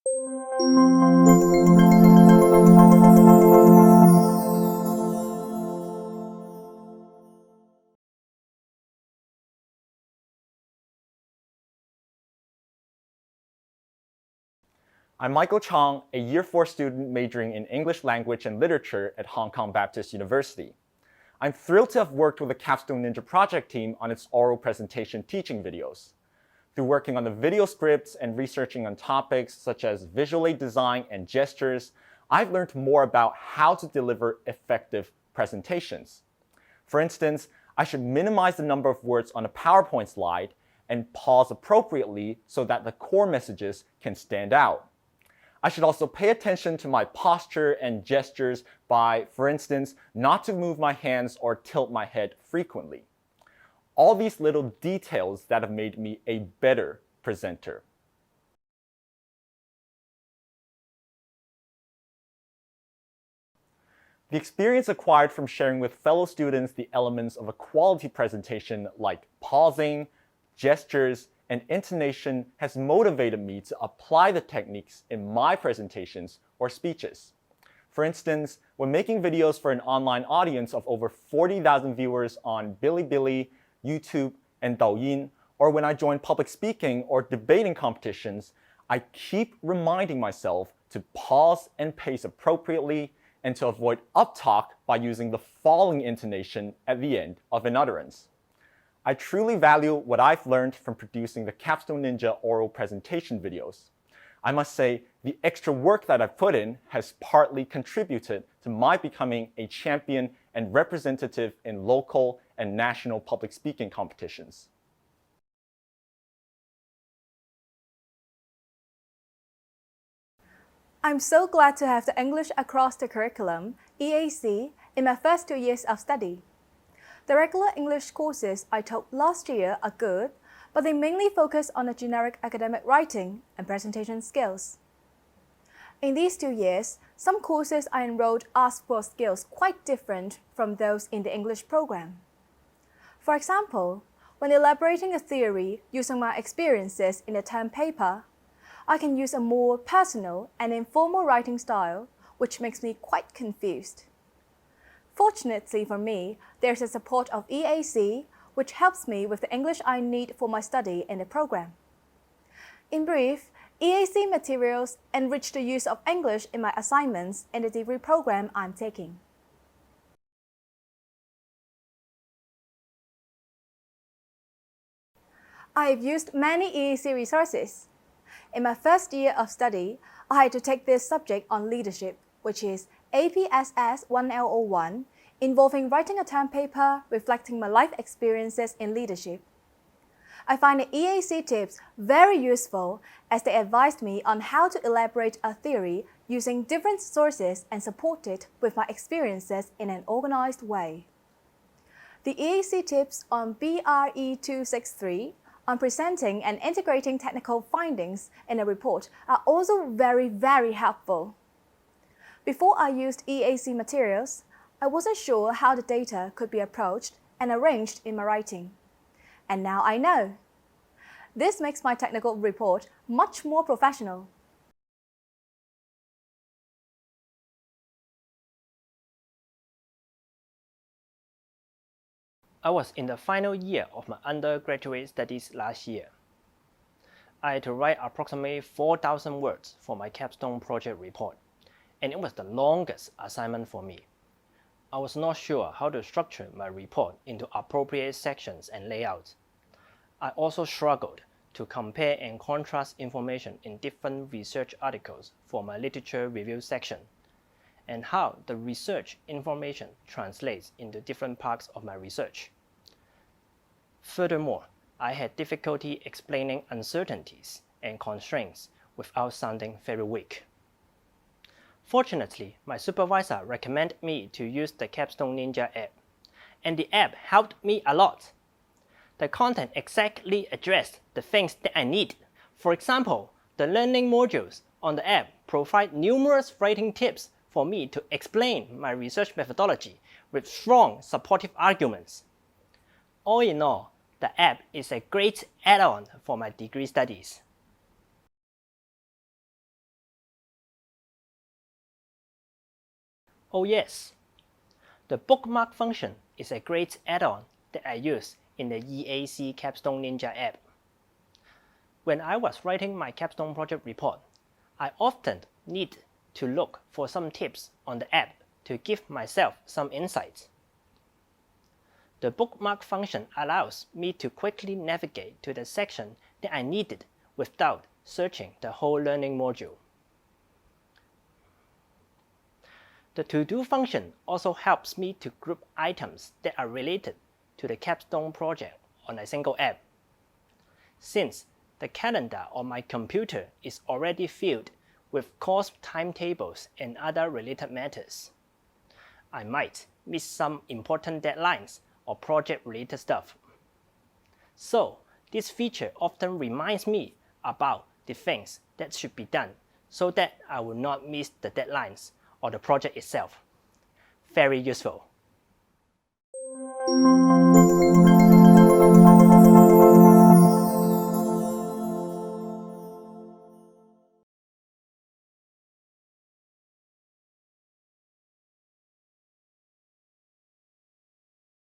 I'm Michael Chong, a Year 4 student majoring in English Language and Literature at Hong Kong Baptist University. I'm thrilled to have worked with the Capstone Ninja project team on its oral presentation teaching videos. Through working on the video scripts and researching on topics such as visual aid design and gestures, I've learned more about how to deliver effective presentations. For instance, I should minimize the number of words on a PowerPoint slide and pause appropriately so that the core messages can stand out. I should also pay attention to my posture and gestures by, for instance, not to move my hands or tilt my head frequently. All these little details that have made me a better presenter. The experience acquired from sharing with fellow students the elements of a quality presentation like pausing, gestures, and intonation has motivated me to apply the techniques in my presentations or speeches. For instance, when making videos for an online audience of over 40,000 viewers on Bilibili, YouTube, and Douyin, or when I join public speaking or debating competitions, I keep reminding myself to pause and pace appropriately and to avoid uptalk by using the falling intonation at the end of an utterance. I truly value what I've learned from producing the Capstone Ninja oral presentation videos. I must say, the extra work that I've put in has partly contributed to my becoming a champion and representative in local and national public speaking competitions. I'm so glad to have the English Across the Curriculum, EAC, in my first 2 years of study. The regular English courses I took last year are good, but they mainly focus on the generic academic writing and presentation skills. In these 2 years, some courses I enrolled asked for skills quite different from those in the English program. For example, when elaborating a theory using my experiences in a term paper, I can use a more personal and informal writing style, which makes me quite confused. Fortunately for me, there's the support of EAC, which helps me with the English I need for my study in the program. In brief, EAC materials enrich the use of English in my assignments in the degree program I'm taking. I have used many EAC resources. In my first year of study, I had to take this subject on leadership, which is APSS 1L01, involving writing a term paper reflecting my life experiences in leadership. I find the EAC tips very useful as they advised me on how to elaborate a theory using different sources and support it with my experiences in an organized way. The EAC tips on BRE 263 on presenting and integrating technical findings in a report are also very helpful. Before I used EAC materials, I wasn't sure how the data could be approached and arranged in my writing. And now I know. This makes my technical report much more professional. I was in the final year of my undergraduate studies last year. I had to write approximately 4,000 words for my capstone project report, and it was the longest assignment for me. I was not sure how to structure my report into appropriate sections and layouts. I also struggled to compare and contrast information in different research articles for my literature review section, and how the research information translates into different parts of my research. Furthermore, I had difficulty explaining uncertainties and constraints without sounding very weak. Fortunately, my supervisor recommended me to use the Capstone Ninja app, and the app helped me a lot. The content exactly addressed the things that I need. For example, the learning modules on the app provide numerous writing tips for me to explain my research methodology with strong supportive arguments. All in all, the app is a great add-on for my degree studies. Oh yes, the bookmark function is a great add-on that I use in the EAC Capstone Ninja app. When I was writing my capstone project report, I often need to look for some tips on the app to give myself some insights. The bookmark function allows me to quickly navigate to the section that I needed without searching the whole learning module. The to-do function also helps me to group items that are related to the capstone project on a single app. Since the calendar on my computer is already filled with course timetables and other related matters, I might miss some important deadlines or project-related stuff. So this feature often reminds me about the things that should be done so that I will not miss the deadlines or the project itself. Very useful.